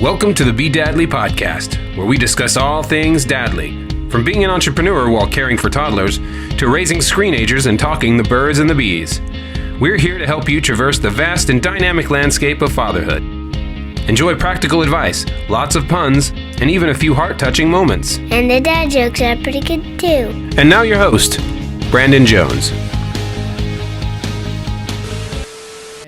Welcome to the Be Dadly podcast, where we discuss all things dadly, from being an entrepreneur while caring for toddlers to raising screenagers and talking the birds and the bees. We're here to help you traverse the vast and dynamic landscape of fatherhood. Enjoy practical advice, lots of puns, and even a few heart-touching moments. And the dad jokes are pretty good too. And now your host, Brandon Jones.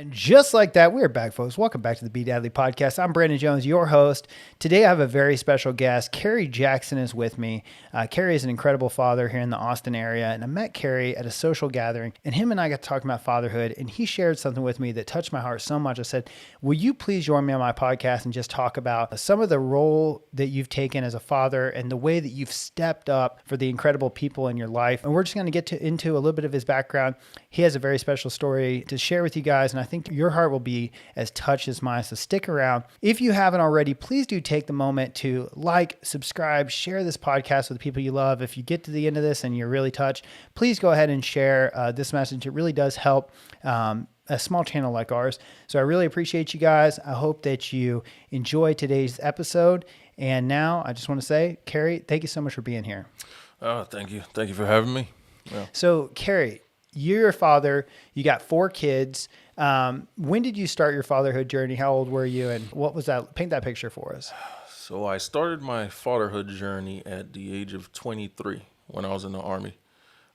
Just like that, we're back, folks. Welcome back to the Be Dadly podcast. I'm Brandon Jones, your host. Today, I have a very special guest. Kerry Jackson is with me. Kerry is an incredible father here in the Austin area, and I met Kerry at a social gathering, and him and I got to talk about fatherhood, and he shared something with me that touched my heart so much. I said, will you please join me on my podcast and just talk about some of the role that you've taken as a father and the way that you've stepped up for the incredible people in your life? And we're just going to get into a little bit of his background. He has a very special story to share with you guys, and I think your heart will be as touched as mine. So stick around. If you haven't already, please do take the moment to like, subscribe, share this podcast with people you love. If you get to the end of this and you're really touched, please go ahead and share this message. It really does help a small channel like ours. So I really appreciate you guys. I hope that you enjoy today's episode. And now I just want to say, Kerry, thank you so much for being here. Thank you. Thank you for having me. Yeah. So Kerry, you're a father. You got 4 kids. When did you start your fatherhood journey? How old were you? And what was that? Paint that picture for us. So I started my fatherhood journey at the age of 23 when I was in the Army.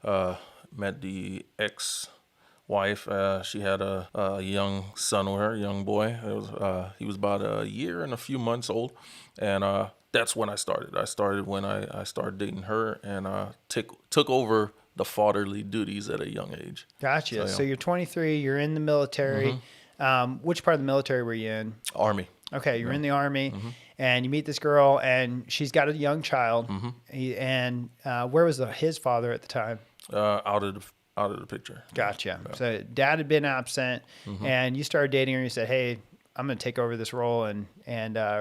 Met the ex-wife. She had a young son with her, a young boy. He was about a year and a few months old. And that's when I started. I started when I started dating her and took over the fatherly duties at a young age. Gotcha. So you're 23, you're in the military. Mm-hmm. Which part of the military were you in? Army. Okay, you're in the Army, and you meet this girl, and she's got a young child. And where was his father at the time? Out of the picture. Gotcha. Yeah. So dad had been absent, and you started dating her, and you said, hey, I'm going to take over this role and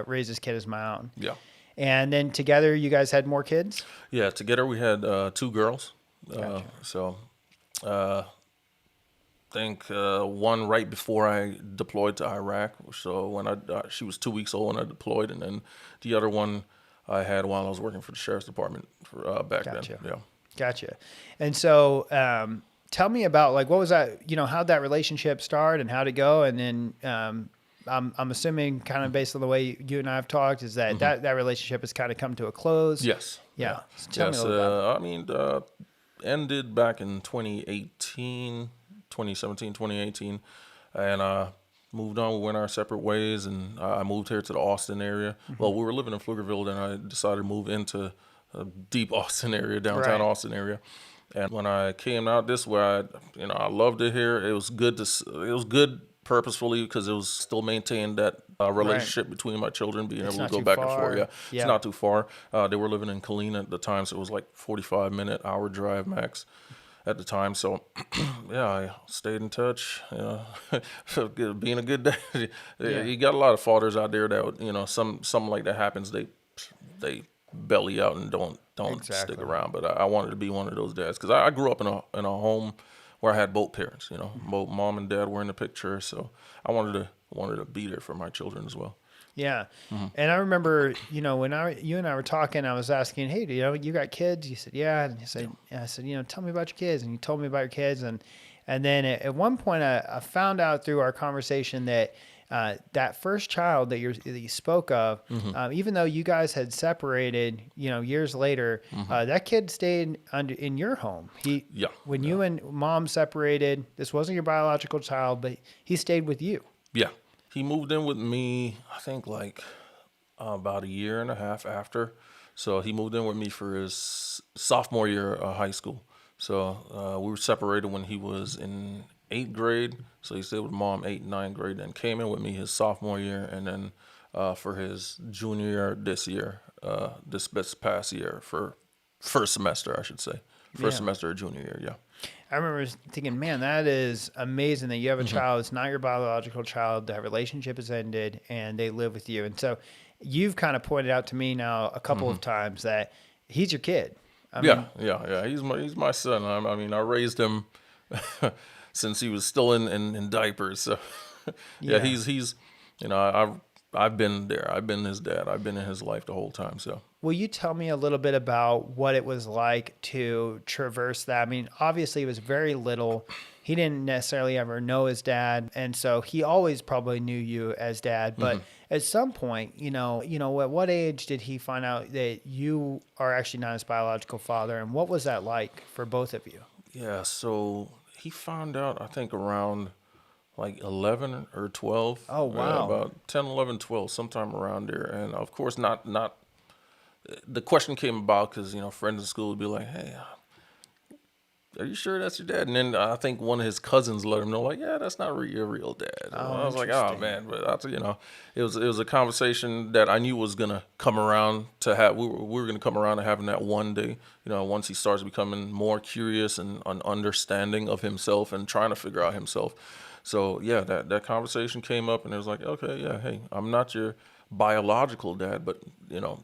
raise this kid as my own. Yeah. And then together, you guys had more kids? Yeah, together we had 2 girls. Gotcha. I think one right before I deployed to Iraq. So when she was 2 weeks old when I deployed, and then the other one I had while I was working for the sheriff's department back then. Yeah. Gotcha. And so tell me about what was that? How'd that relationship start and how'd it go? And then I'm assuming, kind of based on the way you and I have talked, is that that relationship has kind of come to a close. Yes. Yeah. So tell me a little about it. Ended back in 2017, 2018, and moved on. We went our separate ways, and I moved here to the Austin area. Well, we were living in Pflugerville, then I decided to move into a deep Austin area, downtown Austin area. And when I came out this way, I loved it here. It was good purposefully because it was still maintained that relationship between my children, being able to go back and forth. Yeah, it's not too far. They were living in Killeen at the time, so it was like 45-minute, hour drive max at the time. So, yeah, I stayed in touch. Being a good dad, you got a lot of fathers out there that something like that happens, they belly out and don't stick around. But I wanted to be one of those dads because I grew up in a home where I had both parents, both mom and dad were in the picture. So I wanted to be there for my children as well. Yeah. And I remember, when you and I were talking, I was asking, hey, you got kids? You said, yeah. And I said, tell me about your kids. And you told me about your kids. And then at one point I found out through our conversation that that first child that you spoke of, even though you guys had separated, years later, that kid stayed in your home. When you and mom separated, this wasn't your biological child, but he stayed with you. Yeah, he moved in with me, I think about a year and a half after. So he moved in with me for his sophomore year of high school. So we were separated when he was in 8th grade, so he stayed with mom 8th and 9th grade, then came in with me his sophomore year, and then for his junior year this past year, for first semester, I should say. First semester of junior year, yeah. I remember thinking, man, that is amazing that you have a child. It's not your biological child. That relationship has ended, and they live with you. And so you've kind of pointed out to me now a couple of times that he's your kid. Yeah. He's my son. I raised him since he was still in diapers. So yeah, he's I I've been there. I've been his dad. I've been in his life the whole time. So, Will you tell me a little bit about what it was like to traverse that? I mean, obviously, it was very little. He didn't necessarily ever know his dad, and so he always probably knew you as dad. But at some point, at what age did he find out that you are actually not his biological father, and what was that like for both of you? yeah, so he found out, I think, around like 11 or 12. Oh, Yeah, wow. about 10, 11, 12, sometime around there. And of course, not the question came about because, friends in school would be like, hey, are you sure that's your dad? And then I think one of his cousins let him know, like, yeah, that's not your real dad. And I was like, oh, interesting. man. But, it was a conversation that I knew was going to come around to have. We were going to come around to having that one day, once he starts becoming more curious and understanding of himself and trying to figure out himself. So, yeah, that conversation came up, and it was like, okay, yeah, hey, I'm not your biological dad, but,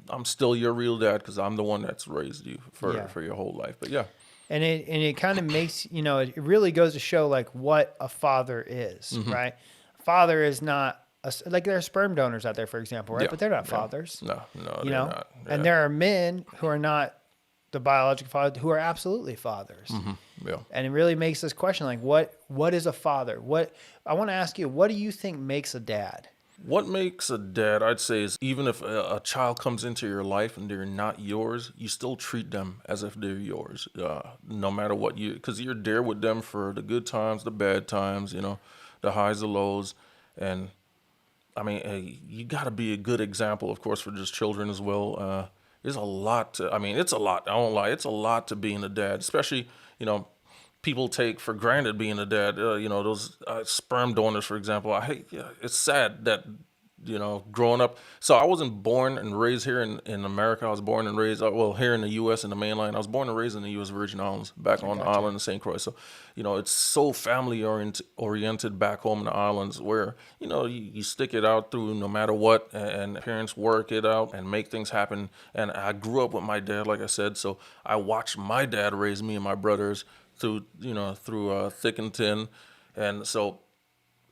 I'm still your real dad because I'm the one that's raised you for your whole life. But, yeah. And it kind of makes, it really goes to show like what a father is, right? A father is not like there are sperm donors out there, for example, right? Yeah. But they're not Yeah. fathers. No, they're not. Yeah. And there are men who are not the biological father who are absolutely fathers. Yeah. And it really makes us question like what is a father? I want to ask you, what do you think makes a dad? What makes a dad, I'd say, is even if a child comes into your life and they're not yours, you still treat them as if they're yours, no matter what because you're there with them for the good times, the bad times, the highs, the lows. And I mean, you got to be a good example, of course, for just children as well. There's a lot it's a lot. I won't lie. It's a lot to being a dad, especially, people take for granted being a dad. Those sperm donors, for example. It's sad that, growing up. So I wasn't born and raised here in America. I was born and raised, here in the U.S. in the mainland. I was born and raised in the U.S. Virgin Islands, back on the island of St. Croix. So, it's so family oriented back home in the islands where, you stick it out through no matter what, and parents work it out and make things happen. And I grew up with my dad, like I said. So I watched my dad raise me and my brothers through thick and thin. And so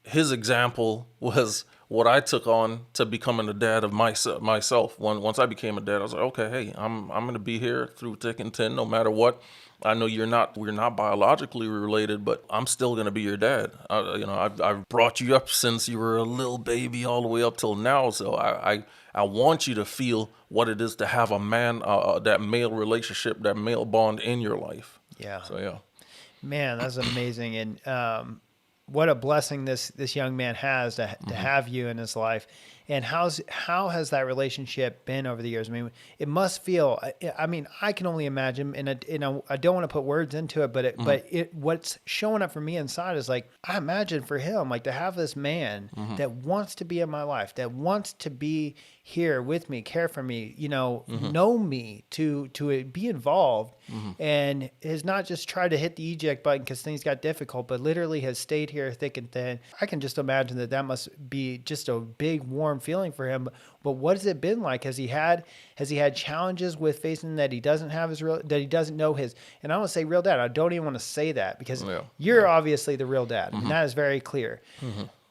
his example was what I took on to becoming a dad of myself. Once I became a dad, I was like, okay, hey, I'm going to be here through thick and thin, no matter what. I know we're not biologically related, but I'm still going to be your dad. I've brought you up since you were a little baby all the way up till now. So I want you to feel what it is to have a man, that male relationship, that male bond in your life. Yeah. So, yeah. Man, that's amazing. And what a blessing this young man has to have you in his life. And how has that relationship been over the years? I mean, it must feel. I mean, I can only imagine, and I don't want to put words into it, but what's showing up for me inside is like I imagine for him, like to have this man that wants to be in my life, that wants to be here with me, care for me, know me, to be involved, and has not just tried to hit the eject button because things got difficult, but literally has stayed here thick and thin. I can just imagine that must be just a big warm feeling for him. But what has it been like? Has he had challenges with facing that he doesn't have that he doesn't know his, and I don't say real dad. I don't even want to say that because you're obviously the real dad, and that is very clear.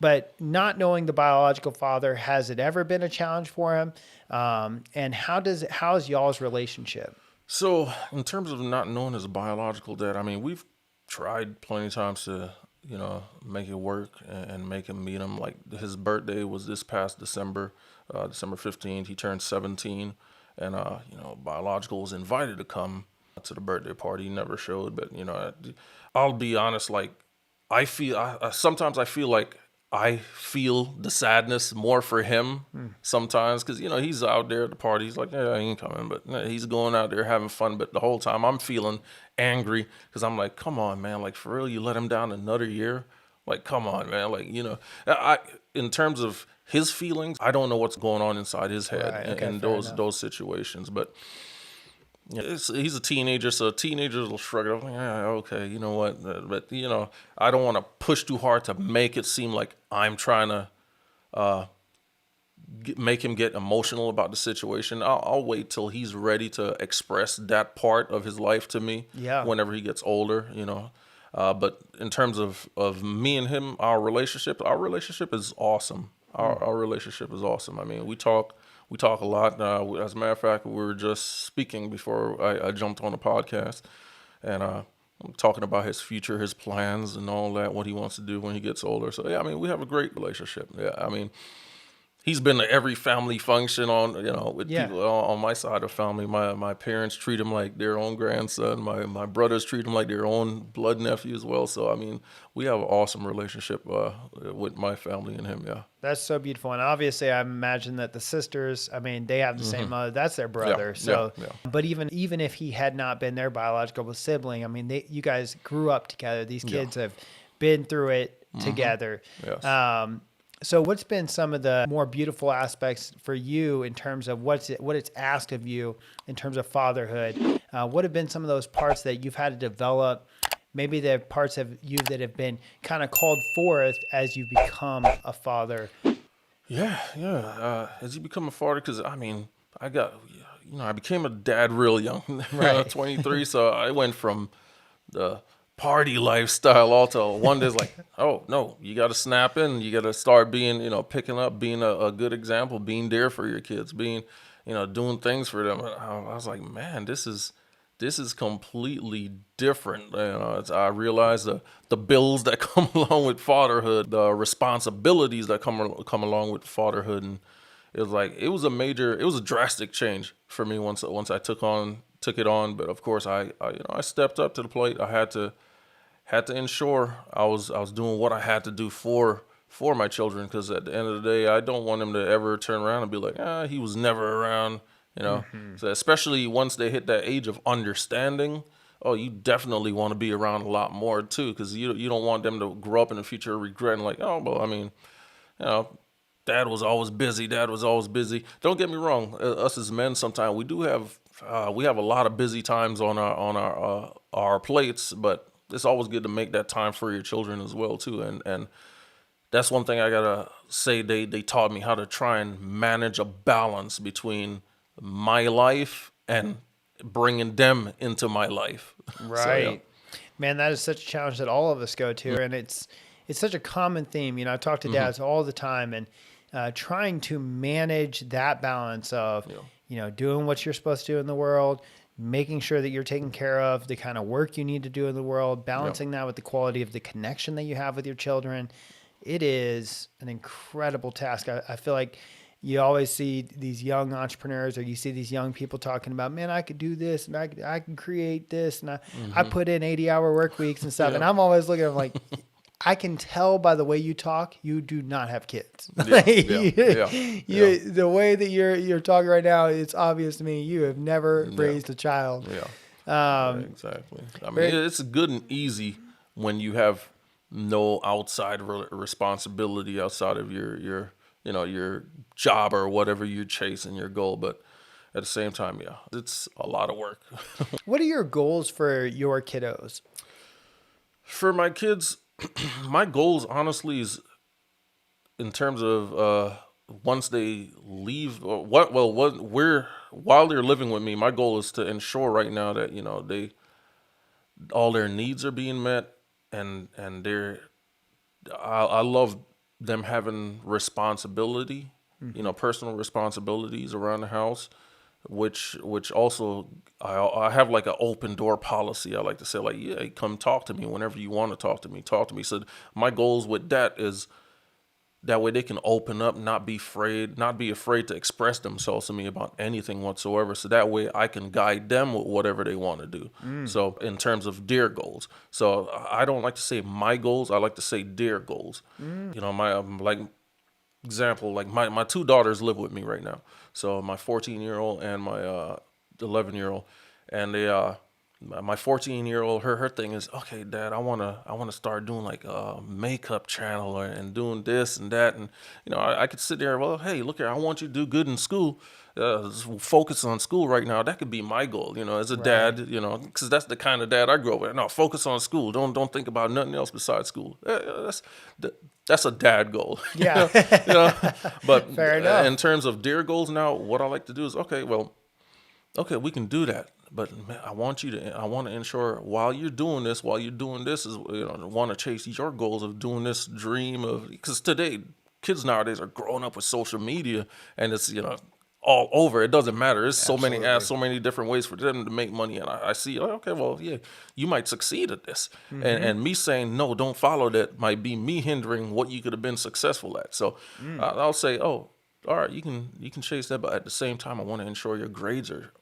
But not knowing the biological father, has it ever been a challenge for him? And how's y'all's relationship? So in terms of not knowing his biological dad, I mean, we've tried plenty of times to, make it work and make him meet him. Like his birthday was this past December 15th. He turned 17, and biological was invited to come to the birthday party. He never showed, but I'll be honest. Like sometimes I feel like I feel the sadness more for him sometimes because, he's out there at the party. He's like, yeah, I ain't coming. But he's going out there having fun. But the whole time I'm feeling angry because I'm like, come on, man. Like, for real, you let him down another year? Like, come on, man. Like, in terms of his feelings, I don't know what's going on inside his head in those situations. But he's a teenager, so teenagers will shrug it off. Like, yeah, okay, you know what? But I don't want to push too hard to make it seem like I'm trying to make him get emotional about the situation. I'll wait till he's ready to express that part of his life to me. Yeah. Whenever he gets older, But in terms of me and him, our relationship is awesome. Our relationship is awesome. I mean, we talk a lot. As a matter of fact, we were just speaking before I jumped on the podcast, and talking about his future, his plans, and all that, what he wants to do when he gets older. So yeah, I mean, we have a great relationship. Yeah, I mean, he's been to every family function with people on my side of family. My parents treat him like their own grandson. My brothers treat him like their own blood nephew as well. So I mean, we have an awesome relationship with my family and him. Yeah, that's so beautiful. And obviously, I imagine that the sisters, I mean, they have the same mother. That's their brother. But even if he had not been their biological sibling, I mean, you guys grew up together. These kids have been through it together. Yes. So what's been some of the more beautiful aspects for you in terms of what it's asked of you in terms of fatherhood? What have been some of those parts that you've had to develop? Maybe the parts of you that have been kind of called forth as you become a father. Yeah. As you become a father, because I mean, I became a dad real young, Right. 23. So I went from the party lifestyle all to one day's like, oh no, you got to snap in. You got to start being, picking up, being a good example, being there for your kids, being, doing things for them. I was like, man, this is completely different. I realized the bills that come along with fatherhood, the responsibilities that come along with fatherhood, and it was a drastic change for me once I took it on. But of course, I stepped up to the plate. I had to ensure I was doing what I had to do for my children, because at the end of the day, I don't want them to ever turn around and be like, he was never around. So especially once they hit that age of understanding, you definitely want to be around a lot more too, because you don't want them to grow up in the future regretting like, I mean, Dad was always busy. Don't get me wrong. Us as men, sometimes we do have a lot of busy times on our plates, but it's always good to make that time for your children as well too. And that's one thing I gotta say. They taught me how to try and manage a balance between my life and bringing them into my life. Right. So, yeah. Man, that is such a challenge that all of us go to. And it's such a common theme. I talk to dads all the time, and trying to manage that balance of, doing what you're supposed to do in the world, making sure that you're taking care of the kind of work you need to do in the world, balancing that with the quality of the connection that you have with your children. It is an incredible task. I feel like you always see these young entrepreneurs, or you see these young people talking about, man, I could do this, and I can create this, and I put in 80-hour work weeks and stuff. And I'm always looking at them like, I can tell by the way you talk, you do not have kids. The way that you're talking right now, it's obvious to me you have never raised a child. Exactly. I mean, it's good and easy when you have no outside responsibility outside of your job or whatever you're chasing, your goal. But at the same time, it's a lot of work. What are your goals for your kiddos? For my kids, my goals, honestly, is in terms of once they leave, while they're living with me, my goal is to ensure right now that all their needs are being met, and I love them having responsibility, personal responsibilities around the house, which also I have like an open door policy. I like to say like, come talk to me whenever you want to talk to me. So my goals with that is that way they can open up, not be afraid to express themselves to me about anything whatsoever. So that way I can guide them with whatever they want to do. So in terms of their goals. So I don't like to say my goals. I like to say their goals. My my two daughters live with me right now. So my 14-year-old and my 11-year-old, and my 14-year-old, her thing is, okay, Dad, I wanna start doing like a makeup channel and doing this and that, and I could sit there, well, hey, look here, I want you to do good in school, focus on school right now. That could be my goal, as a dad, because that's the kind of dad I grew up with. No, focus on school. Don't think about nothing else besides school. That's a dad goal. Yeah. But fair enough. In terms of their goals now, what I like to do is, okay, we can do that. But man, I want to ensure while you're doing this is, I want to chase your goals of doing this dream of, because today kids nowadays are growing up with social media, and it's, all over. It doesn't matter. There's so many apps, so many different ways for them to make money. And I see, okay, well, yeah, you might succeed at this. And me saying, no, don't follow that might be me hindering what you could have been successful at. So I'll say, oh, all right, you can chase that. But at the same time, I want to ensure your grades are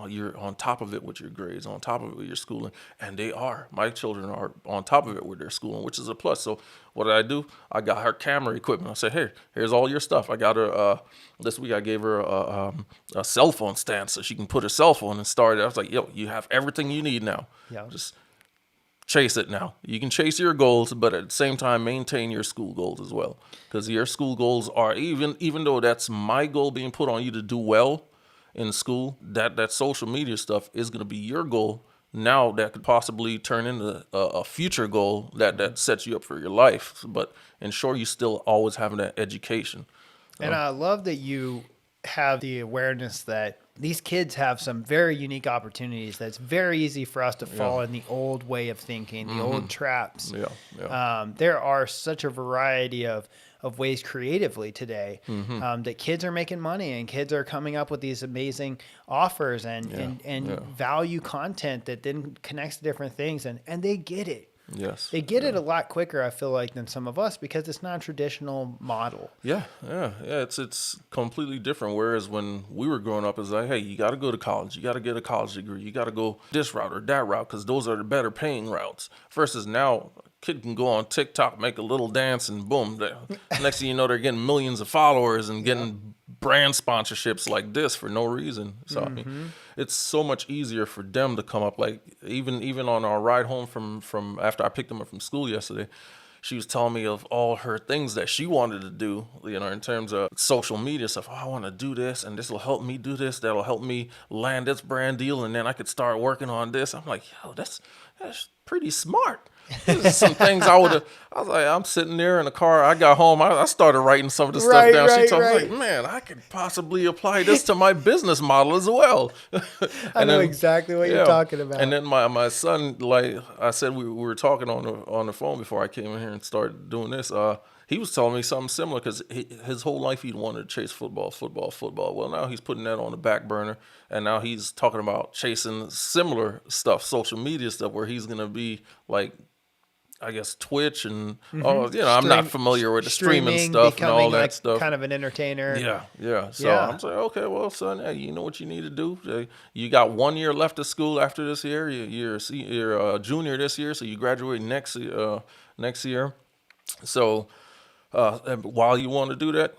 you're on top of it with your grades, on top of it with your schooling, and they are. My children are on top of it with their schooling, which is a plus. So what did I do? I got her camera equipment. I said, hey, here's all your stuff. I got her this week. I gave her a cell phone stand so she can put her cell phone and start it. I was like, yo, you have everything you need now. Yeah. Just chase it now. You can chase your goals, but at the same time, maintain your school goals as well, because your school goals are even though that's my goal being put on you to do well in school, that social media stuff is going to be your goal now that could possibly turn into a future goal that sets you up for your life. But ensure you still always having that education. And I love that you have the awareness that these kids have some very unique opportunities that's very easy for us to fall in the old way of thinking, the old traps. There are such a variety of ways creatively today that kids are making money, and kids are coming up with these amazing offers and value content that then connects to different things, and they get it. Yes. They get it a lot quicker, I feel like, than some of us, because it's not a traditional model. It's completely different. Whereas when we were growing up, it's like, hey, you got to go to college. You got to get a college degree. You got to go this route or that route, because those are the better paying routes. Versus now, a kid can go on TikTok, make a little dance, and boom. Next thing you know, they're getting millions of followers and getting brand sponsorships like this for no reason. So I mean, it's so much easier for them to come up. Like even on our ride home from after I picked them up from school yesterday, she was telling me of all her things that she wanted to do, in terms of social media stuff. Oh, I want to do this, and this will help me do this. That'll help me land this brand deal, and then I could start working on this. I'm like, yo, that's pretty smart. Some things I was like, I'm sitting there in the car. I got home. I started writing some of the stuff down. She told me, like, man, I could possibly apply this to my business model as well. I know exactly what you're talking about. And then my son, like I said, we were talking on the phone before I came in here and started doing this. He was telling me something similar, because his whole life he'd wanted to chase football. Well, now he's putting that on the back burner, and now he's talking about chasing similar stuff, social media stuff, where he's going to be like, I guess, Twitch and I'm not familiar with the streaming stuff and all that like stuff. Kind of an entertainer. Yeah. So I'm saying, okay, well, son, hey, you know what you need to do. You got 1 year left of school after this year. You're a junior this year, so you graduate next year. So while you want to do that,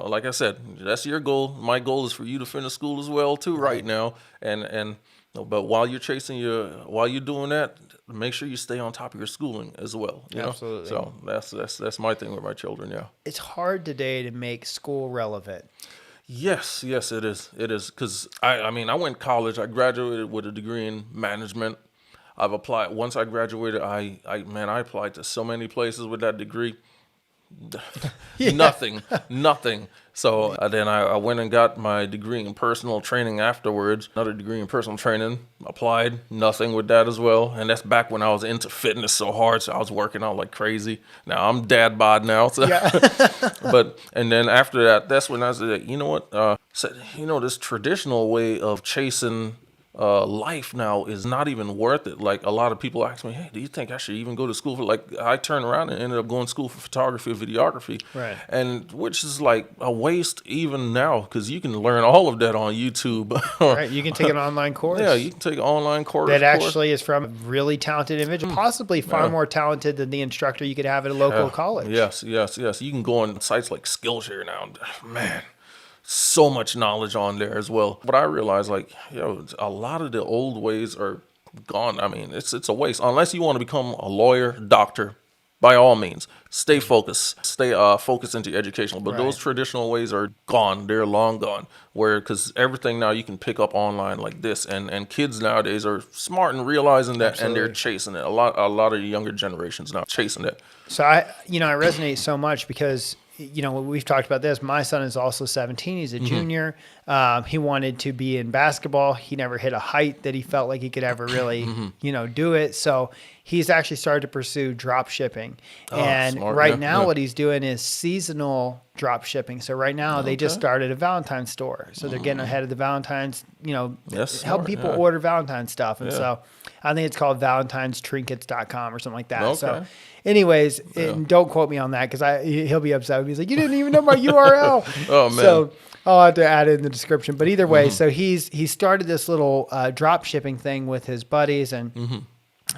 like I said, that's your goal. My goal is for you to finish school as well too right now. But while you're while you're doing that, make sure you stay on top of your schooling as well. Absolutely. So that's my thing with my children. Yeah. It's hard today to make school relevant. Yes, it is. It is, because I went to college. I graduated with a degree in management. I've applied. Once I graduated, I applied to so many places with that degree. Nothing. So then I went and got my degree in personal training afterwards. Another degree in personal training. Applied, nothing with that as well. And that's back when I was into fitness so hard, so I was working out like crazy. Now I'm dad bod now. So. Yeah. And then after that, that's when I said, you know what? This traditional way of chasing life now is not even worth it. Like, a lot of people ask me, hey, do you think I should even go to school for, like, I turned around and ended up going to school for photography and videography. Right. And which is like a waste even now, because you can learn all of that on YouTube. Right. You can take an online course. Yeah, you can take an online course. That actually is from a really talented individual, possibly far more talented than the instructor you could have at a local college. Yes. You can go on sites like Skillshare now. Man, so much knowledge on there as well. But I realized, like, a lot of the old ways are gone. I mean, it's a waste. Unless you want to become a lawyer, doctor, by all means, stay focused. Stay focused into educational. But those traditional ways are gone. They're long gone. Because everything now you can pick up online like this. And kids nowadays are smart and realizing that. Absolutely. And they're chasing it. A lot of younger generations now chasing it. So I resonate so much because, we've talked about this. My son is also 17. He's a junior. He wanted to be in basketball. He never hit a height that he felt like he could ever really, do it. So he's actually started to pursue drop shipping. And smart. right Yeah, now yeah. what he's doing is seasonal drop shipping. So right now they just started a Valentine's store. So they're getting ahead of the Valentine's, That's helping smart, people yeah. order Valentine's stuff. And Yeah. so I think it's called valentinstrinkets.com or something like that. So Okay. anyways, and don't quote me on that because he'll be upset with me. He's like, you didn't even know my URL. Oh, man. So I'll have to add it in the description. But either way, so he started this little drop shipping thing with his buddies, and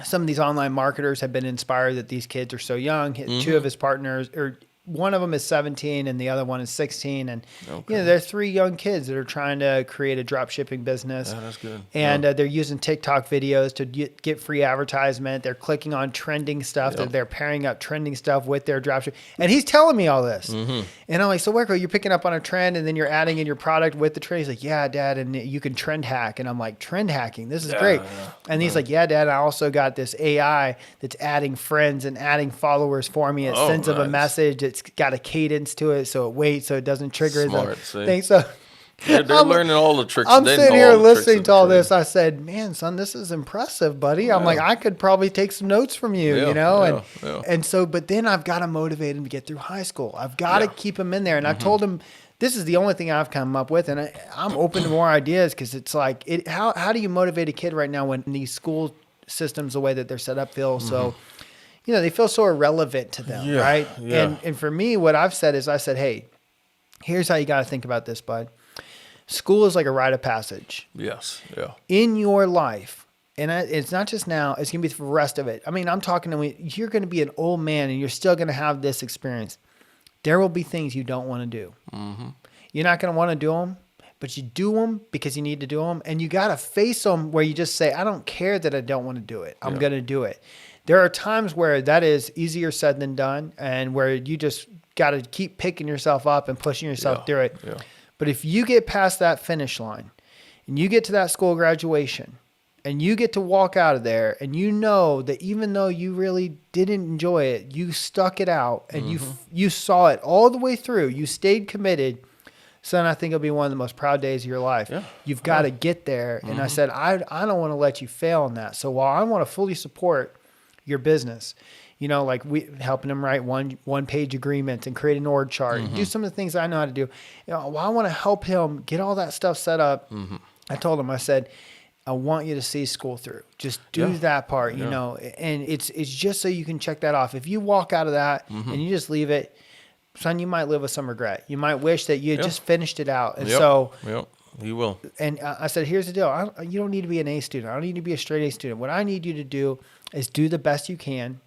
some of these online marketers have been inspired that these kids are so young. Two of his partners, or one of them is 17 and the other one is 16. And, they're three young kids that are trying to create a drop shipping business. Yeah, that's good. And they're using TikTok videos to get free advertisement. They're clicking on trending stuff. They're pairing up trending stuff with their drop shipping. And he's telling me all this. And I'm like, so Wecko, you're picking up on a trend and then you're adding in your product with the trend. He's like, yeah, Dad. And you can trend hack. And I'm like, trend hacking? This is great. Yeah. And he's like, yeah, Dad, I also got this AI that's adding friends and adding followers for me. It sends them a message. It's got a cadence to it, so it waits, so it doesn't trigger Smart, the see? thing. So They're learning all the tricks. I'm They sitting know here all the tricks listening of to the all trade. this. I said, man, son, this is impressive, buddy. I'm like, I could probably take some notes from you, Yeah. And so, but then I've got to motivate him to get through high school. I've got to keep him in there. And I told him, this is the only thing I've come up with. And I'm open to more ideas because it's like, how do you motivate a kid right now when these school systems, the way that they're set up, feel so, they feel so irrelevant to them, Yeah, right? yeah. And for me, what I've said is, I said, hey, here's how you got to think about this, bud. School is like a rite of passage Yes. Yeah. in your life. And it's not just now, it's going to be for the rest of it. I mean, I'm talking to you're going to be an old man and you're still going to have this experience. There will be things you don't want to do. You're not going to want to do them, but you do them because you need to do them. And you got to face them where you just say, I don't care that I don't want to do it. I'm going to do it. There are times where that is easier said than done, and where you just got to keep picking yourself up and pushing yourself through it. Yeah. But if you get past that finish line and you get to that school graduation and you get to walk out of there and you know that even though you really didn't enjoy it, you stuck it out and you saw it all the way through, you stayed committed, son, I think it'll be one of the most proud days of your life. Yeah. You've got to get there. And I said, I don't want to let you fail on that. So while I want to fully support your business, like we helping them write one page agreements and create an org chart and do some of the things I know how to do. While I want to help him get all that stuff set up, I told him, I said, I want you to see school through. Just do that part, and it's just so you can check that off. If you walk out of that and you just leave it, son, you might live with some regret. You might wish that you had just finished it out. And so you will. And I said, here's the deal. You don't need to be an A student. I don't need to be a straight A student. What I need you to do is do the best you can,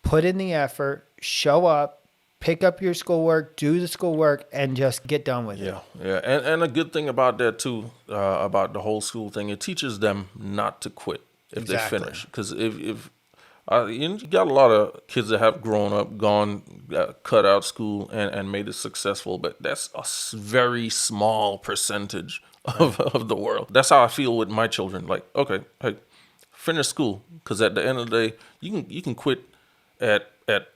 put in the effort, show up, pick up your schoolwork, do the schoolwork, and just get done with it. Yeah. And a good thing about that too, about the whole school thing, it teaches them not to quit if they finish. Because if you got a lot of kids that have grown up, cut out school and made it successful, but that's a very small percentage of the world. That's how I feel with my children. Like, okay, hey, finish school, because at the end of the day, you can quit at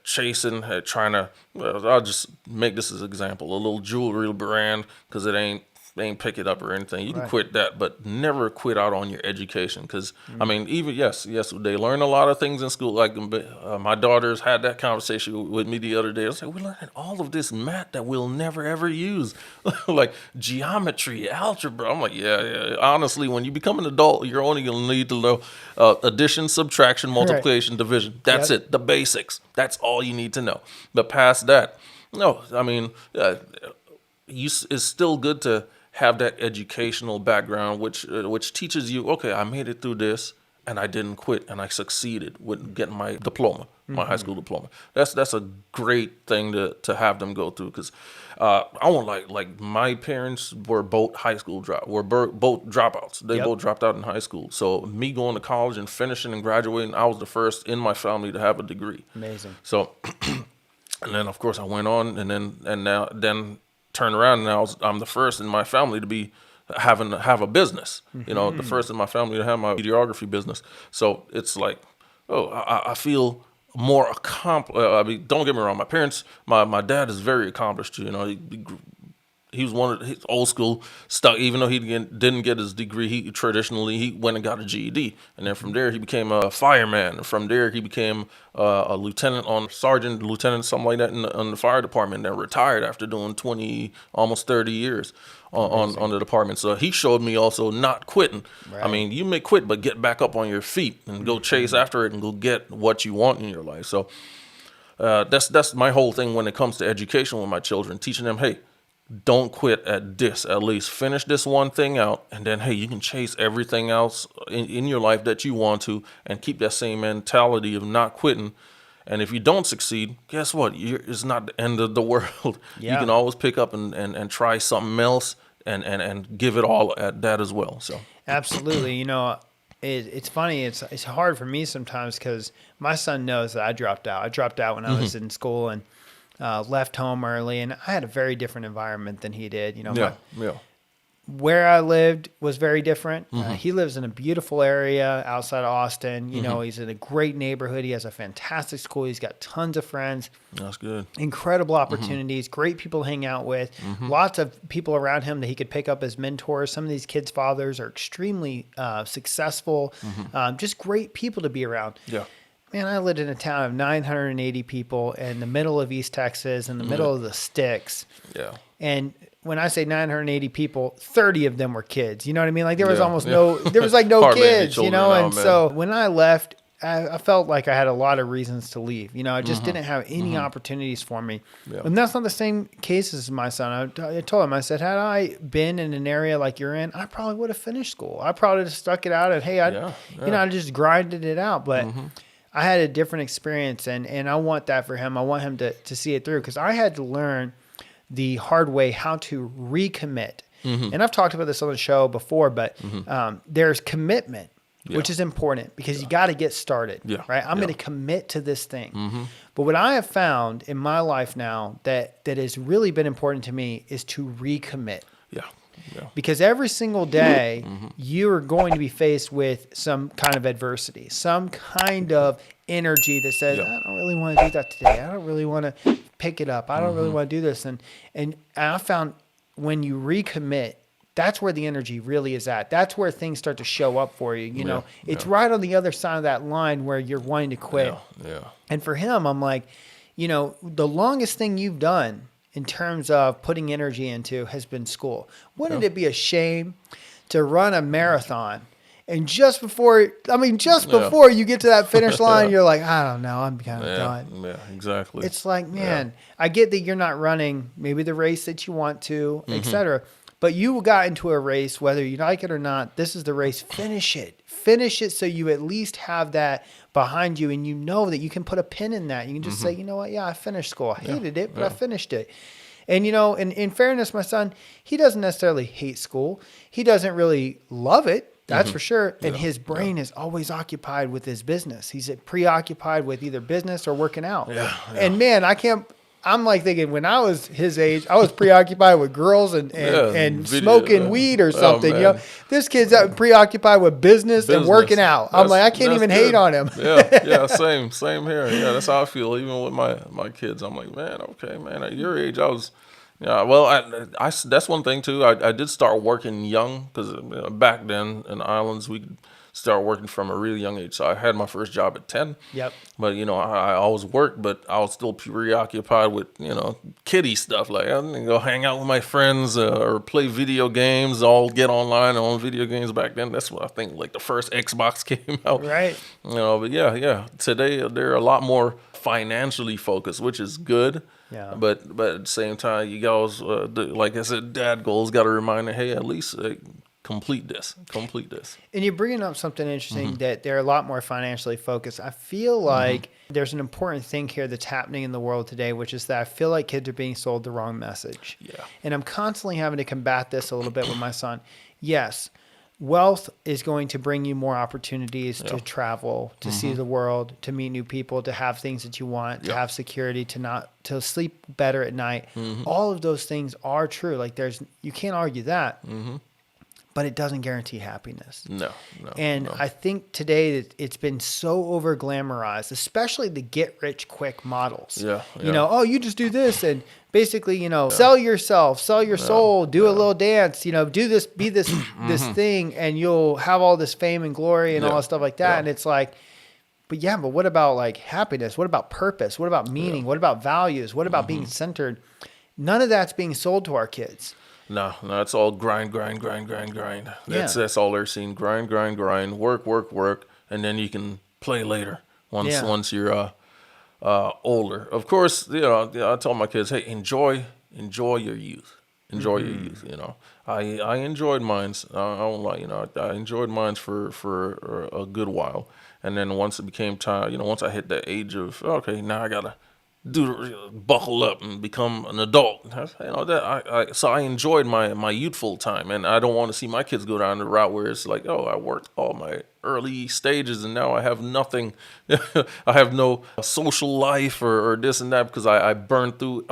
chasing, at trying to. Well, I'll just make this as an example: a little jewelry brand, because they ain't pick it up or anything. You can quit that, but never quit out on your education. Because I mean, even yes, they learn a lot of things in school. Like my daughters had that conversation with me the other day. I was like, we're learning all of this math that we'll never ever use, like geometry, algebra. I'm like, yeah. Honestly, when you become an adult, you're only gonna need to know addition, subtraction, multiplication, division. That's it. The basics. That's all you need to know. But past that, no. I mean, it's still good to have that educational background, which teaches you, okay, I made it through this and I didn't quit and I succeeded with getting my diploma, my high school diploma. That's a great thing to have them go through, because I won't like my parents were both both dropouts. They both dropped out in high school. So me going to college and finishing and graduating, I was the first in my family to have a degree. Amazing. So, and then of course I went on and then turn around, and now I'm the first in my family to be have a business. The first in my family to have my videography business. So it's like, I feel more accomplished. I mean, don't get me wrong. My parents, my dad is very accomplished. He one of his old school stuck. Even though he didn't get his degree, he went and got a GED, and then from there he became a fireman. And from there he became a sergeant, lieutenant, something like that in the fire department. Then retired after doing 20, almost 30 years on the department. So he showed me also not quitting. Right. I mean, you may quit, but get back up on your feet and go chase after it and go get what you want in your life. So that's my whole thing when it comes to education with my children, teaching them, hey, don't quit at this. At least finish this one thing out, and then, hey, you can chase everything else in your life that you want to, and keep that same mentality of not quitting. And if you don't succeed, guess what? It's not the end of the world. Yeah. You can always pick up and try something else and give it all at that as well. So Absolutely. You know, it's funny. It's hard for me sometimes because my son knows that I dropped out. I dropped out when I was in school and left home early, and I had a very different environment than he did. You know, where I lived was very different. He lives in a beautiful area outside of Austin. You know, he's in a great neighborhood. He has a fantastic school. He's got tons of friends. That's good. Incredible opportunities, great people to hang out with, lots of people around him that he could pick up as mentors. Some of these kids' fathers are extremely successful, just great people to be around. Yeah. Man, I lived in a town of 980 people in the middle of East Texas, in the middle of the sticks. Yeah. And when I say 980 people, 30 of them were kids. You know what I mean? Like there was almost there was like no Hardly any kids, you children know? now, And man. so when I left, I felt like I had a lot of reasons to leave. You know, I just didn't have any opportunities for me. Yeah. And that's not the same case as my son. I told him, I said, had I been in an area like you're in, I probably would have finished school. I probably would have stuck it out and, hey, you know, I just grinded it out. But I had a different experience, and I want that for him. I want him to see it through because I had to learn the hard way how to recommit. And I've talked about this on the show before, but there's commitment, which is important because you got to get started, right? I'm going to commit to this thing. But what I have found in my life now that has really been important to me is to recommit. Yeah. Because every single day you are going to be faced with some kind of adversity, some kind of energy that says, I don't really want to do that today. I don't really want to pick it up. I don't really want to do this. And I found when you recommit, that's where the energy really is at. That's where things start to show up for you. You know, it's right on the other side of that line where you're wanting to quit. And for him, I'm like, you know, the longest thing you've done in terms of putting energy into has been school. Wouldn't it be a shame to run a marathon and just before you get to that finish line, you're like, I don't know, I'm kind of done. Yeah, exactly. It's like, man, I get that you're not running maybe the race that you want to, et cetera, but you got into a race, whether you like it or not, this is the race, finish it so you at least have that behind you and you know that you can put a pin in that. You can just say, you know what? Yeah, I finished school. I hated it, but I finished it. And, you know, in fairness, my son, he doesn't necessarily hate school. He doesn't really love it. That's for sure. And his brain is always occupied with his business. He's preoccupied with either business or working out. And man, I'm like thinking when I was his age, I was preoccupied with girls and smoking weed or something. You know, this kid's preoccupied with business and working out. I'm like, I can't even hate on him. Same here. Yeah, that's how I feel. Even with my kids, I'm like, man, okay, man. At your age, I was. Yeah, well, I that's one thing too. I did start working young because back then in the islands we could start working from a really young age. So I had my first job at 10. Yep. But you know, I always worked, but I was still preoccupied with kiddie stuff. Like I didn't go hang out with my friends or play video games. All get online on video games back then. That's what I think. Like the first Xbox came out. Right. But yeah. Today they're a lot more financially focused, which is good. Yeah. But at the same time, you guys, like I said, dad goals got to remind them, hey, at least complete this. And you're bringing up something interesting that they're a lot more financially focused. I feel like there's an important thing here that's happening in the world today, which is that I feel like kids are being sold the wrong message. Yeah. And I'm constantly having to combat this a little bit with my son. Yes, wealth is going to bring you more opportunities to travel, to see the world, to meet new people, to have things that you want, to have security, to sleep better at night. All of those things are true. Like you can't argue that. but it doesn't guarantee happiness. No. And I think today that it's been so over glamorized, especially the get rich quick models. Yeah. You know, oh, you just do this and basically, sell yourself, sell your soul, do a little dance, do this, be this, this thing, and you'll have all this fame and glory and all that stuff like that. And it's like, but what about like happiness? What about purpose? What about meaning? What about values? What about being centered? None of that's being sold to our kids. No, it's all grind. That's all they're seeing. Grind, work, and then you can play later once you're older. Of course, I tell my kids, hey, enjoy your youth. Enjoy your youth. I enjoyed mine. I won't lie. I enjoyed mine for a good while, and then once it became time, once I hit that age of okay, now I gotta buckle up and become an adult. So I enjoyed my youthful time, and I don't want to see my kids go down the route where it's like, oh, I worked all my early stages and now I have nothing. I have no social life or this and that because I burned through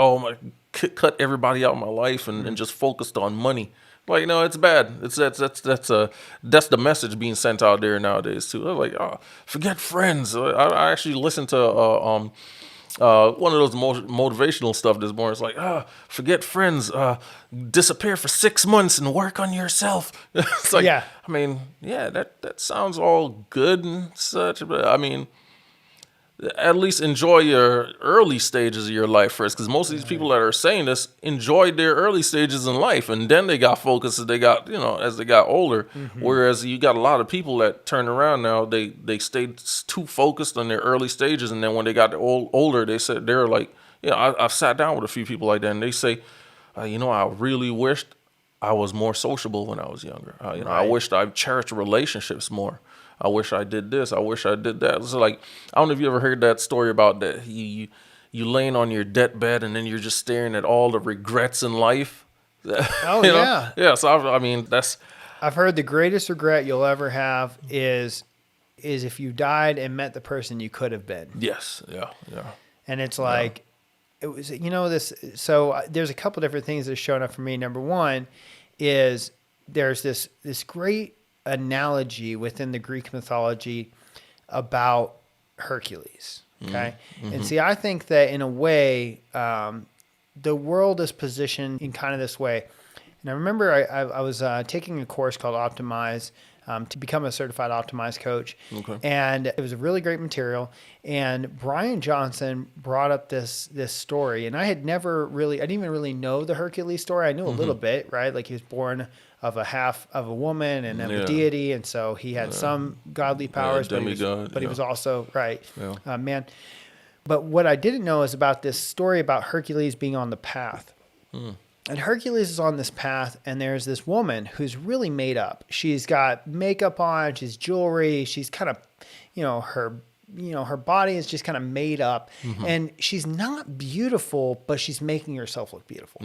cut everybody out of my life and just focused on money. Like, it's bad. That's the message being sent out there nowadays too. I'm like, forget friends. I actually listened to one of those motivational stuff this morning. It's like, forget friends, disappear for 6 months and work on yourself. It's like, yeah. I mean, yeah, that sounds all good and such, but I mean, at least enjoy your early stages of your life first, because most of these people that are saying this enjoyed their early stages in life, and then they got focused as they got, as they got older. Whereas you got a lot of people that turn around now, they stayed too focused on their early stages, and then when they got older, they're like, I've sat down with a few people like that, and they say, I really wished I was more sociable when I was younger. Right. I wished I cherished relationships more. I wish I did this. I wish I did that. It's like, I don't know if you ever heard that story about that. You laying on your deathbed and then you're just staring at all the regrets in life. Oh, yeah. Yeah. So, I've heard the greatest regret you'll ever have is if you died and met the person you could have been. Yes. Yeah. And it's like, it was, this, so there's a couple different things that have shown up for me. Number one is there's this great analogy within the Greek mythology about Hercules. Okay. And see, I think that in a way, the world is positioned in kind of this way. And I remember I was taking a course called Optimize to become a certified Optimize coach. Okay. And it was a really great material. And Brian Johnson brought up this story. And I didn't even really know the Hercules story. I knew a little bit, right? Like he was born of a half of a woman and of a deity. And so he had some godly powers, but he was also, right, man. But what I didn't know is about this story about Hercules being on the path. And Hercules is on this path, and there's this woman who's really made up. She's got makeup on, she's jewelry, she's kind of, her body is just kind of made up. And she's not beautiful, but she's making herself look beautiful,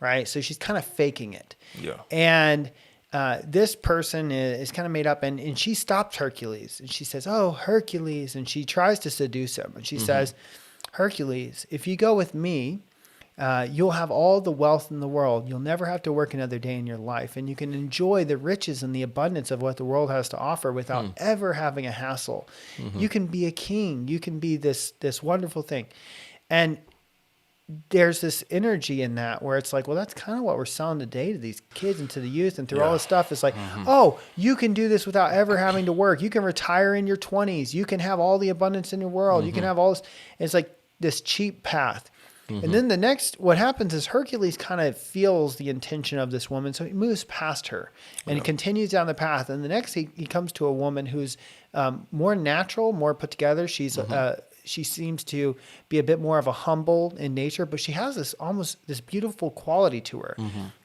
right? So she's kind of faking it. Yeah. And this person is kind of made up, and she stops Hercules, and she says, "Oh, Hercules," and she tries to seduce him. And she says, "Hercules, if you go with me, you'll have all the wealth in the world. You'll never have to work another day in your life. And you can enjoy the riches and the abundance of what the world has to offer without ever having a hassle. You can be a king. You can be this wonderful thing." And there's this energy in that where it's like, well, that's kind of what we're selling today to these kids and to the youth and through all this stuff. It's like, oh, you can do this without ever having to work. You can retire in your 20s. You can have all the abundance in your world. You can have all this. It's like this cheap path. And then what happens is Hercules kind of feels the intention of this woman. So he moves past her and he continues down the path. And the next he comes to a woman who's more natural, more put together. She seems to be a bit more of a humble in nature, but she has this beautiful quality to her.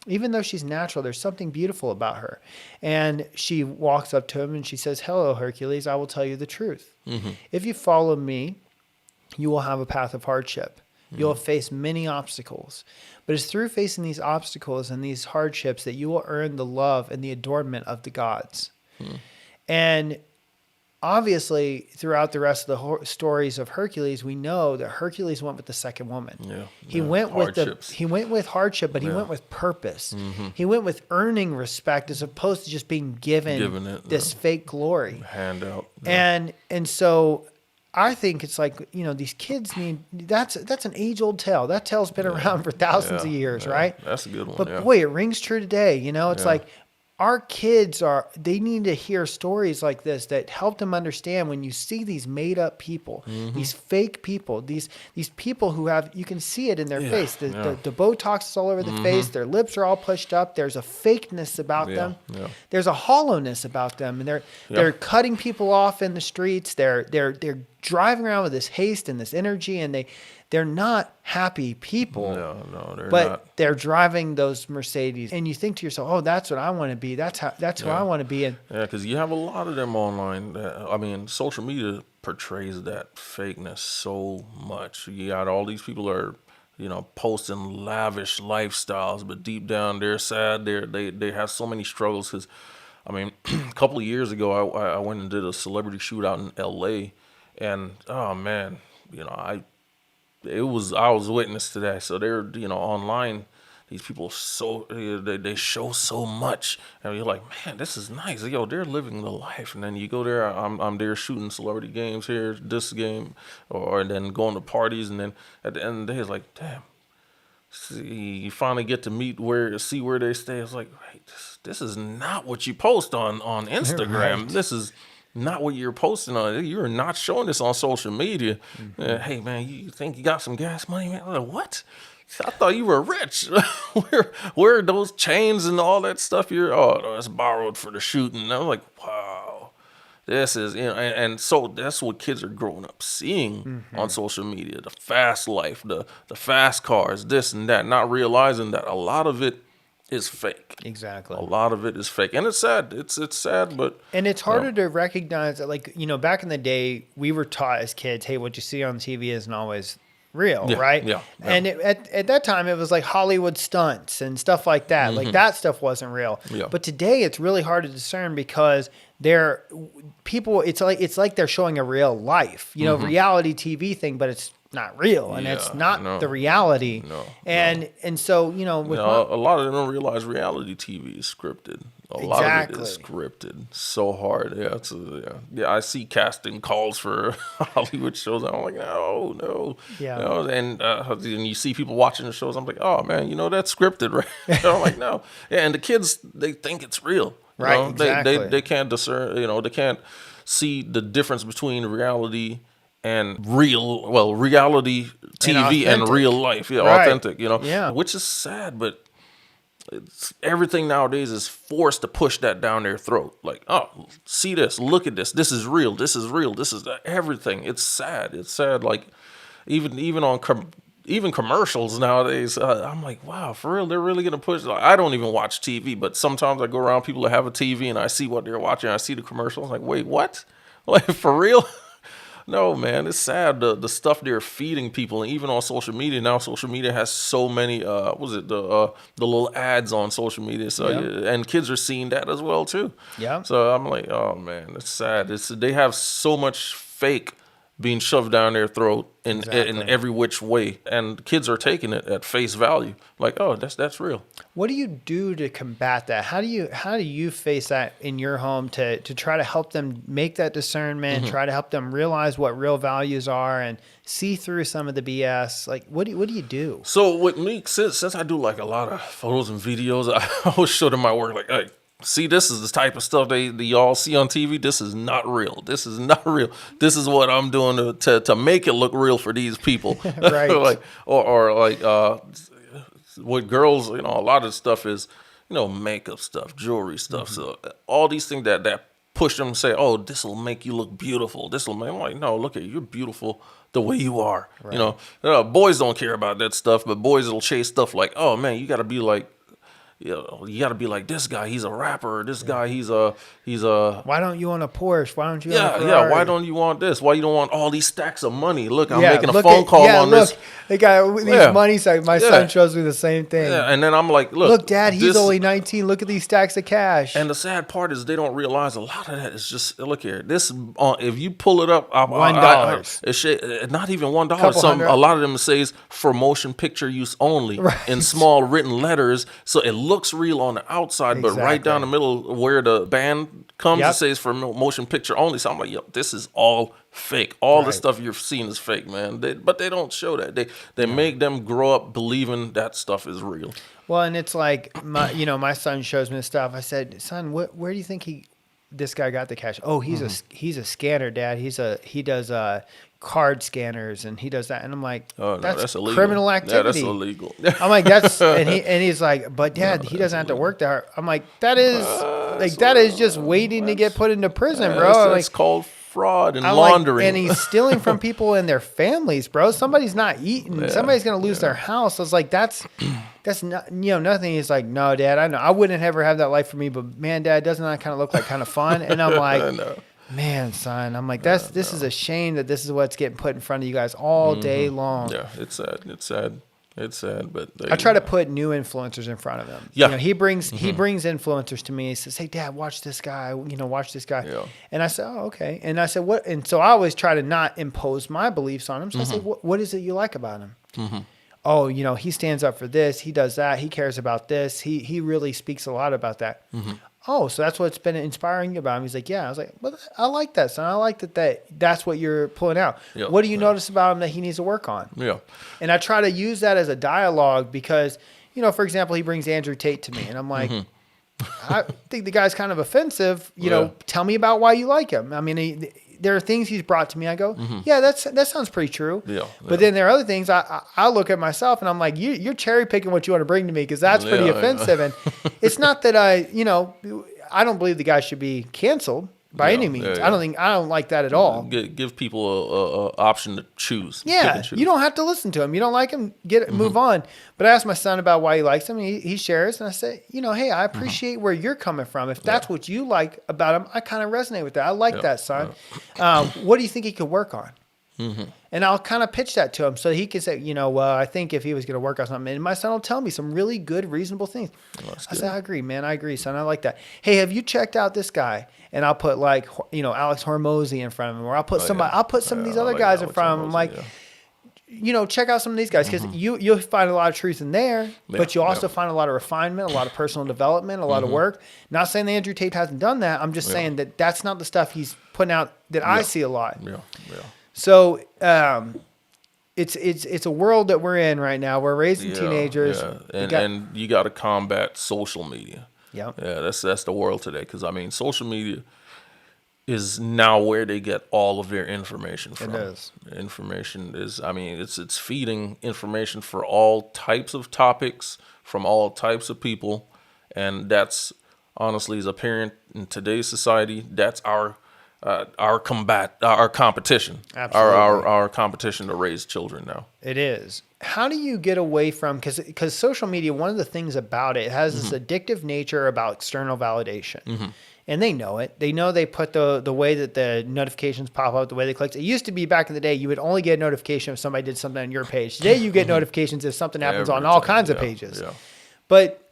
Even though she's natural, there's something beautiful about her. And she walks up to him and she says, "Hello, Hercules, I will tell you the truth. If you follow me, you will have a path of hardship. You'll face many obstacles, but it's through facing these obstacles and these hardships that you will earn the love and the adornment of the gods." And obviously, throughout the rest of the stories of Hercules, we know that Hercules went with the second woman. Yeah, He went with hardships. he went with hardship, but he went with purpose. He went with earning respect as opposed to just being given this fake glory. Handout. And so I think it's like, these kids need, that's an age-old tale. That tale's been around for thousands of years, right? That's a good one. But boy, it rings true today. It's like our kids they need to hear stories like this that help them understand when you see these made up people, these fake people, these people who you can see it in their face. The Botox is all over the face. Their lips are all pushed up. There's a fakeness about them. Yeah. There's a hollowness about them. And they're cutting people off in the streets. They're driving around with this haste and this energy, and they're not happy people. No, they're but not. They're driving those Mercedes, and you think to yourself, "Oh, that's what I want to be. That's who I want to be." And because you have a lot of them online. Social media portrays that fakeness so much. You got all these people that are, posting lavish lifestyles, but deep down they're sad. They have so many struggles. Because, a couple of years ago, I went and did a celebrity shootout in L.A. And oh man, I was witness to that. So they're online. These people they show so much, and you're like, man, this is nice. They're living the life. And then you go there, I'm there shooting celebrity games here, this game, and then going to parties, and then at the end of the day, it's like, damn. You finally get to see where they stay. It's like, right, this is not what you post on Instagram. Right. This is not what you're posting on. You're not showing this on social media. Hey, man, you think you got some gas money, man? I'm like, what? I thought you were rich. where are those chains and all that stuff? That's borrowed for the shooting. And I was like, wow, this is, and so that's what kids are growing up seeing on social media. The fast life, the fast cars, this and that, not realizing that a lot of it is fake. Exactly. A lot of it is fake. And it's sad. It's sad, but... And it's harder to recognize that, back in the day, we were taught as kids, hey, what you see on TV isn't always real, right? Yeah. And at that time, it was like Hollywood stunts and stuff like that. Like that stuff wasn't real. Yeah. But today, it's really hard to discern because it's like they're showing a real life, reality TV thing, but it's not real, and it's not the reality. And so, a lot of them don't realize reality TV is scripted. A lot of it is scripted so hard. I see casting calls for Hollywood shows. I'm like, no. And you see people watching the shows. I'm like, oh man, that's scripted, right? I'm like, no. Yeah, and the kids, they think it's real, right? Exactly. They can't discern. They can't see the difference between reality and reality TV and real life, authentic, which is sad, but everything nowadays is forced to push that down their throat. Like, oh, see this, look at this, this is real, this is everything. It's sad. Like, even on even commercials nowadays, I'm like, wow, for real, they're really gonna push. I don't even watch TV, but sometimes I go around people that have a TV and I see what they're watching. I see the commercials. I'm like, wait, what? Like, for real? No, man, it's sad the stuff they're feeding people, and even on social media now. Social media has so many the little ads on social media, so and kids are seeing that as well too. Yeah. So I'm like, oh man, it's sad. They have so much fake being shoved down their throat in every which way, and kids are taking it at face value. Like, oh, that's real. What do you do to combat that? How do you face that in your home to try to help them make that discernment, try to help them realize what real values are and see through some of the BS? Like, what do you do? So with me, since I do like a lot of photos and videos, I always show them my work. Like, hey, see, this is the type of stuff they y'all see on TV. This is not real. This is not real. This is what I'm doing to make it look real for these people. Right. Like, or like with girls, a lot of stuff is, makeup stuff, jewelry stuff. So all these things that push them to say, oh, this will make you look beautiful. I'm like, no, look at you. You're beautiful the way you are. Right. Boys don't care about that stuff, but boys will chase stuff like, oh man, you got to be like, you got to be like this guy. He's a rapper. This guy, he's a. Why don't you want a Porsche? Why don't you? Yeah, want a Ferrari? Why don't you want this? Why you don't want all these stacks of money? Look, I'm Yeah, making a look phone at- call yeah, on look, this. They got these Yeah. money sites. My Yeah. son shows me the same thing. Yeah, and then I'm like, Look, Dad, he's this- only 19. Look at these stacks of cash. And the sad part is they don't realize a lot of that is just look here. This if you pull it up, $1. It's not even $1. Couple hundred. A lot of them says for motion picture use only in small written letters, so it looks real on the outside, but right down the middle where the band comes, Yep. it says for motion picture only. So I'm like, yo, this is all fake. All the stuff you're seeing is fake, man. But they don't show that. They make them grow up believing that stuff is real. Well, and it's like my son shows me this stuff. I said, son, where do you think this guy got the cash? Oh, he's a scanner, Dad. He does card scanners and he does that. And I'm like, Oh, no, that's illegal. criminal activity. Yeah, that's illegal. I'm like, and he's like, but Dad, he doesn't have to work that hard. I'm like, that is just waiting to get put into prison, bro. That's called fraud and I'm like, laundering. and he's stealing from people and their families, bro. Somebody's not eating. Somebody's gonna lose their house. I was like, that's not nothing. He's like, no, Dad, I know I wouldn't ever have that life for me, but man, Dad, doesn't that kind of look like kind of fun? And I'm like, man, son, I'm like, this is a shame that this is what's getting put in front of you guys all day long. Yeah, it's sad. It's sad. It's sad, but I try to put new influencers in front of him. Yeah. He brings influencers to me. He says, hey, Dad, watch this guy, watch this guy. Yeah. And I said, oh, okay. And I said, what? And so I always try to not impose my beliefs on him. So I said, what is it you like about him? Oh, he stands up for this. He does that. He cares about this. He really speaks a lot about that. Oh, so that's what's been inspiring you about him. He's like, yeah. I was like, well, I like that, son. I like that's what you're pulling out. Yeah. What do you notice about him that he needs to work on? Yeah. And I try to use that as a dialogue because, for example, he brings Andrew Tate to me and I'm like, I think the guy's kind of offensive. Tell me about why you like him. I mean, there are things he's brought to me. I go, yeah, that sounds pretty true. Yeah. But then there are other things I look at myself and I'm like, you're cherry picking what you want to bring to me because that's pretty offensive. And it's not that I don't believe the guy should be canceled by any means. Yeah. I don't like that at all. Give people a option to choose. Pick Yeah, and choose. you don't have to listen to him. You don't like him, move on. But I asked my son about why he likes him. And he shares, and I said, hey, I appreciate where you're coming from. If that's what you like about him, I kind of resonate with that. I like that, son. What do you think he could work on? And I'll kind of pitch that to him so he can say, well, I think if he was going to work on something, and my son will tell me some really good, reasonable things. I said, I agree, man. I agree, son. I like that. Hey, have you checked out this guy? And I'll put Alex Hormozy in front of him, or I'll put I'll put some of these other guys in front of him. Like, check out some of these guys because you'll find a lot of truth in there, but you also find a lot of refinement, a lot of personal development, a lot of work. Not saying that Andrew Tate hasn't done that. I'm just saying that that's not the stuff he's putting out that I see a lot. Yeah. So it's a world that we're in right now. We're raising teenagers. Yeah. And you got to combat social media. Yeah. Yeah, that's the world today. Because social media is now where they get all of their information from. It is. Information is, it's feeding information for all types of topics from all types of people, and that's honestly, as a parent in today's society, that's our competition. Absolutely. Our competition to raise children now. It is. How do you get away from, because social media, one of the things about it has this addictive nature about external validation. And they know it. They know they put the way that the notifications pop up, the way they click. It used to be back in the day, you would only get a notification if somebody did something on your page. Today, you get notifications if something happens on all kinds of pages. Yeah. But,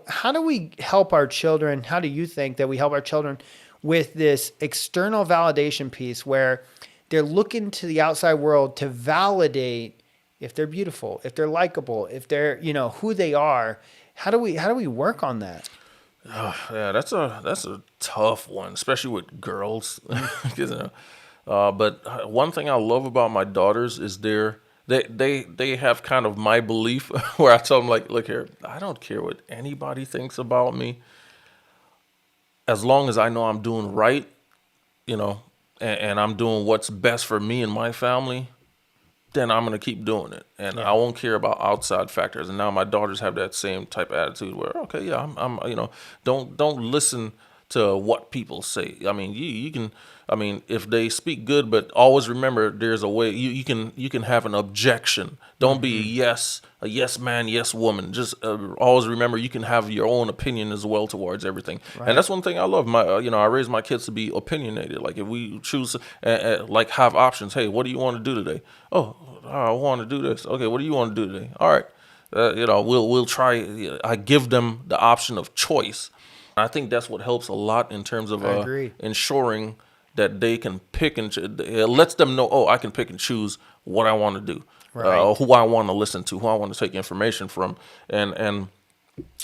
how do we help our children? How do you think that we help our children with this external validation piece where they're looking to the outside world to validate if they're beautiful, if they're likable, if they're, who they are? How do we work on that? Yeah, that's a tough one, especially with girls. But one thing I love about my daughters is they have kind of my belief where I tell them, like, look here, I don't care what anybody thinks about me. As long as I know I'm doing right, and I'm doing what's best for me and my family, then I'm going to keep doing it. And I won't care about outside factors. And now my daughters have that same type of attitude where, okay, yeah, I'm don't listen to what people say. I mean, you can. I mean, if they speak good, but always remember, there's a way you can have an objection. Don't be a yes man, yes woman. Just always remember, you can have your own opinion as well towards everything. Right. And that's one thing I love. I raise my kids to be opinionated. Like if we choose, like have options. Hey, what do you want to do today? Oh, I want to do this. Okay, what do you want to do today? All right, we'll try. I give them the option of choice. I think that's what helps a lot in terms of ensuring that they can pick and it lets them know, oh, I can pick and choose what I want to do, who I want to listen to, who I want to take information from, and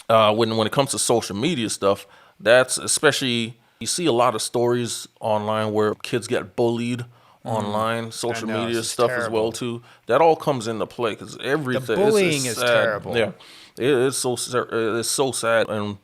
when it comes to social media stuff, that's especially, you see a lot of stories online where kids get bullied online, social media stuff as well too. That all comes into play because everything. The bullying is terrible. Yeah, it's so sad. And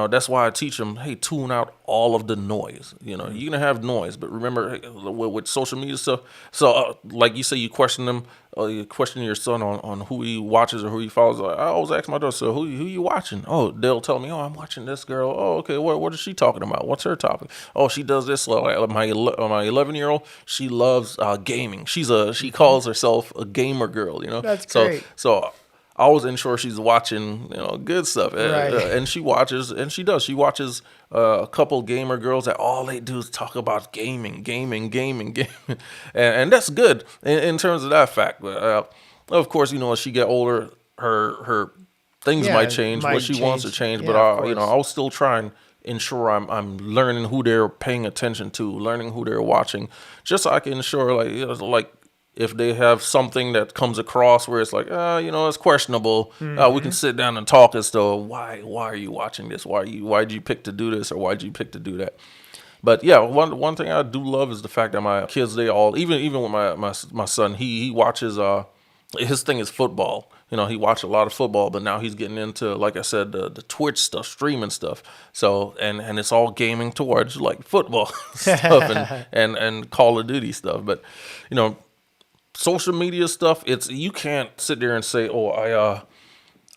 that's why I teach them, hey, tune out all of the noise. You're going to have noise, but remember with social media stuff. So like you say, you question them, you question your son on who he watches or who he follows. I always ask my daughter, so who you watching? Oh, they'll tell me, oh, I'm watching this girl. Oh, okay, what is she talking about? What's her topic? Oh, she does this. Like my 11-year-old, she loves gaming. She calls herself a gamer girl, That's great. So I always ensure she's watching, good stuff. Right. And she watches, and she does. She watches a couple gamer girls that all they do is talk about gaming. And that's good in terms of that fact. But, of course, as she get older, her things might change, what she wants to change. Yeah, but, I'll still try and ensure I'm learning who they're paying attention to, learning who they're watching, just so I can ensure, like, if they have something that comes across where it's like, it's questionable, we can sit down and talk as to why are you watching this? Why'd you pick to do this, or why'd you pick to do that? But yeah, one thing I do love is the fact that my kids, they all, even with my son, he watches, his thing is football. He watched a lot of football, but now he's getting into, like I said, the Twitch stuff, streaming stuff. So, and it's all gaming towards like football stuff and Call of Duty stuff. But, social media stuff, you can't sit there and say, oh,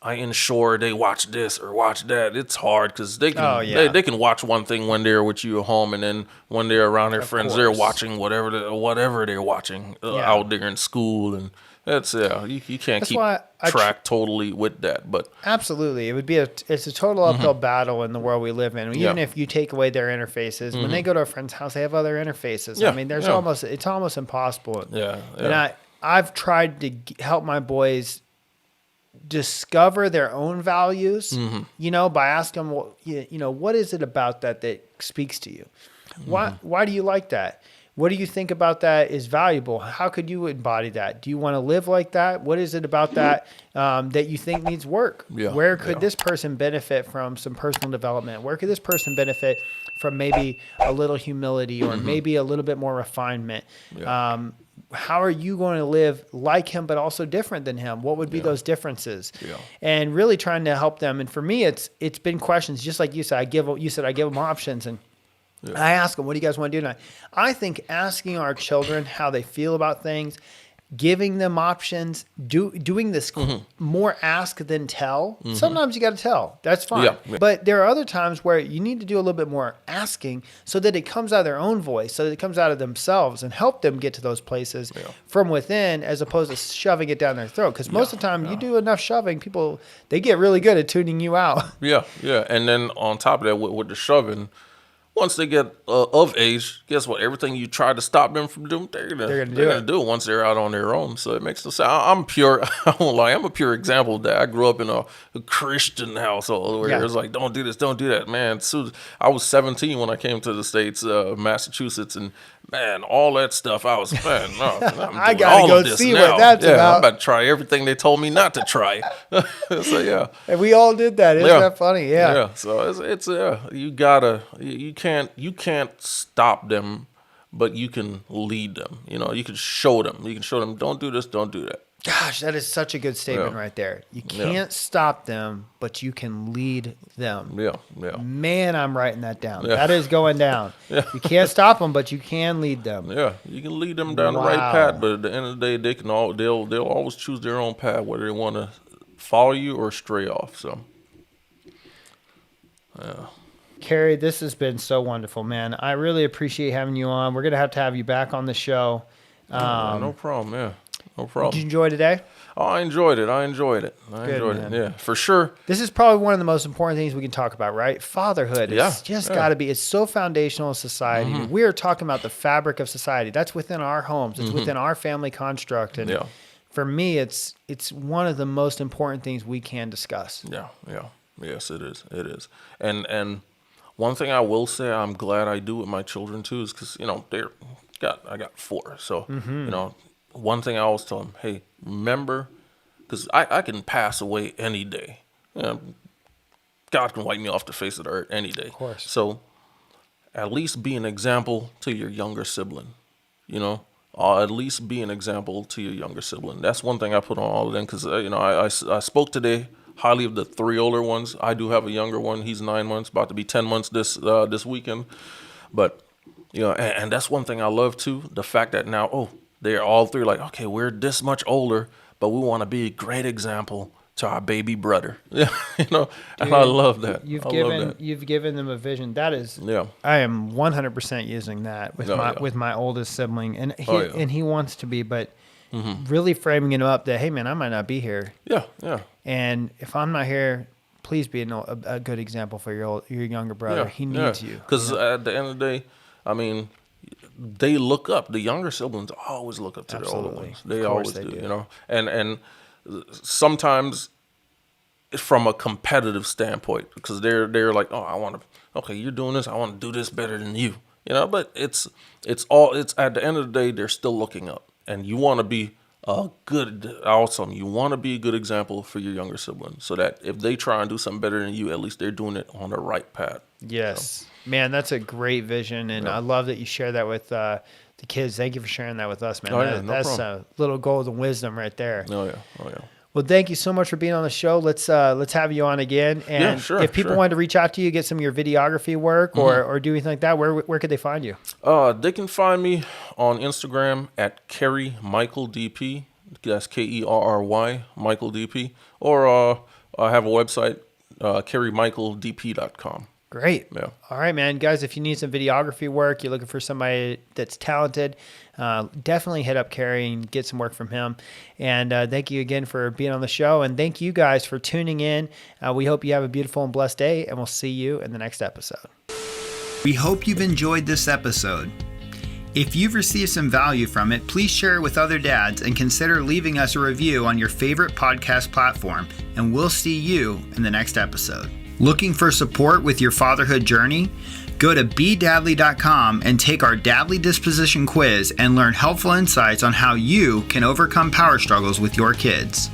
I ensure they watch this or watch that. It's hard because they can they can watch one thing when they're with you at home, and then when they're around their friends, they're watching whatever they're watching out there in school, and that's you can't keep track totally with that. But absolutely, it's a total uphill battle in the world we live in. Even if you take away their interfaces, when they go to a friend's house, they have other interfaces. I mean, it's almost impossible. And I've tried to help my boys discover their own values, by asking them, what is it about that speaks to you? Why do you like that? What do you think about that is valuable? How could you embody that? Do you want to live like that? What is it about that that you think needs work? Where could this person benefit from some personal development? Where could this person benefit from maybe a little humility or maybe a little bit more refinement? How are you going to live like him, but also different than him? What would be those differences? And really trying to help them. And for me, it's been questions, just like you said. I give them options, and I ask them, what do you guys want to do tonight? I think asking our children how they feel about things, giving them options, doing this more ask than tell. Sometimes you got to tell. That's fine. But there are other times where you need to do a little bit more asking so that it comes out of their own voice, so that it comes out of themselves, and help them get to those places from within, as opposed to shoving it down their throat. Because most of the time you do enough shoving, people, they get really good at tuning you out. And then on top of that, with the shoving, once they get of age, guess what? Everything you try to stop them from doing, they're gonna do it once they're out on their own. So it makes no sense. I'm pure. I won't lie. I'm a pure example of that. I grew up in a Christian household where it was like, don't do this, don't do that, man. So I was 17 when I came to the States, Massachusetts, and man, all that stuff. I was I gotta go see what that's about. I'm about to try everything they told me not to try. So and we all did that. Isn't that funny? So it's you can't stop them, but you can lead them. You can show them. Don't do this, don't do that. Gosh, that is such a good statement right there. You can't stop them, but you can lead them. Man, I'm writing that down. That is going down. You can't stop them, but you can lead them. You can lead them down the right path, but at the end of the day, they'll always choose their own path, whether they want to follow you or stray off. So, Kerry, this has been so wonderful, man. I really appreciate having you on. We're going to have you back on the show. No problem, yeah. No problem. Did you enjoy today? Oh, I enjoyed it. I enjoyed it. Yeah, for sure. This is probably one of the most important things we can talk about, right? Fatherhood. Yeah, It's just got to be, it's so foundational in society. We are talking about the fabric of society. That's within our homes. It's within our family construct. And for me, it's one of the most important things we can discuss. Yeah. Yes, it is. It is. And one thing I will say I'm glad I do with my children too is because, I got 4. So, one thing I always tell them, hey, remember, because I can pass away any day. God can wipe me off the face of the earth any day. Of course. So at least be an example to your younger sibling, at least be an example to your younger sibling. That's one thing I put on all of them because, I spoke today highly of the 3 older ones. I do have a younger one. He's 9 months, about to be 10 months this weekend. But, and that's one thing I love too, the fact that now, they're all 3 like, okay, we're this much older, but we want to be a great example to our baby brother. And I love that. You've given them a vision. That is, I am 100% using that with my oldest sibling, and he wants to be, but really framing it up that, hey man, I might not be here. Yeah. And if I'm not here, please be a good example for your younger brother. He needs you. Because at the end of the day, I mean, they look up. The younger siblings always look up to the older ones. They always do. And sometimes from a competitive standpoint, because they're like, you're doing this, I want to do this better than you. But it's at the end of the day, they're still looking up, and you want to be a good example for your younger siblings, so that if they try and do something better than you, at least they're doing it on the right path. Yes. Man, that's a great vision, and I love that you share that with the kids. Thank you for sharing that with us, man. That's a little golden wisdom right there. Oh yeah. Well, thank you so much for being on the show. Let's have you on again. And if people wanted to reach out to you, get some of your videography work or do anything like that, where could they find you? They can find me on Instagram at Kerry Michael DP. That's Kerry Michael DP. Or I have a website, KerryMichaelDP.com. Great. Yeah. All right, man. Guys, if you need some videography work, you're looking for somebody that's talented, definitely hit up Kerry and get some work from him. And thank you again for being on the show. And thank you guys for tuning in. We hope you have a beautiful and blessed day, and we'll see you in the next episode. We hope you've enjoyed this episode. If you've received some value from it, please share it with other dads and consider leaving us a review on your favorite podcast platform. And we'll see you in the next episode. Looking for support with your fatherhood journey? Go to bedadly.com and take our Dadly Disposition quiz and learn helpful insights on how you can overcome power struggles with your kids.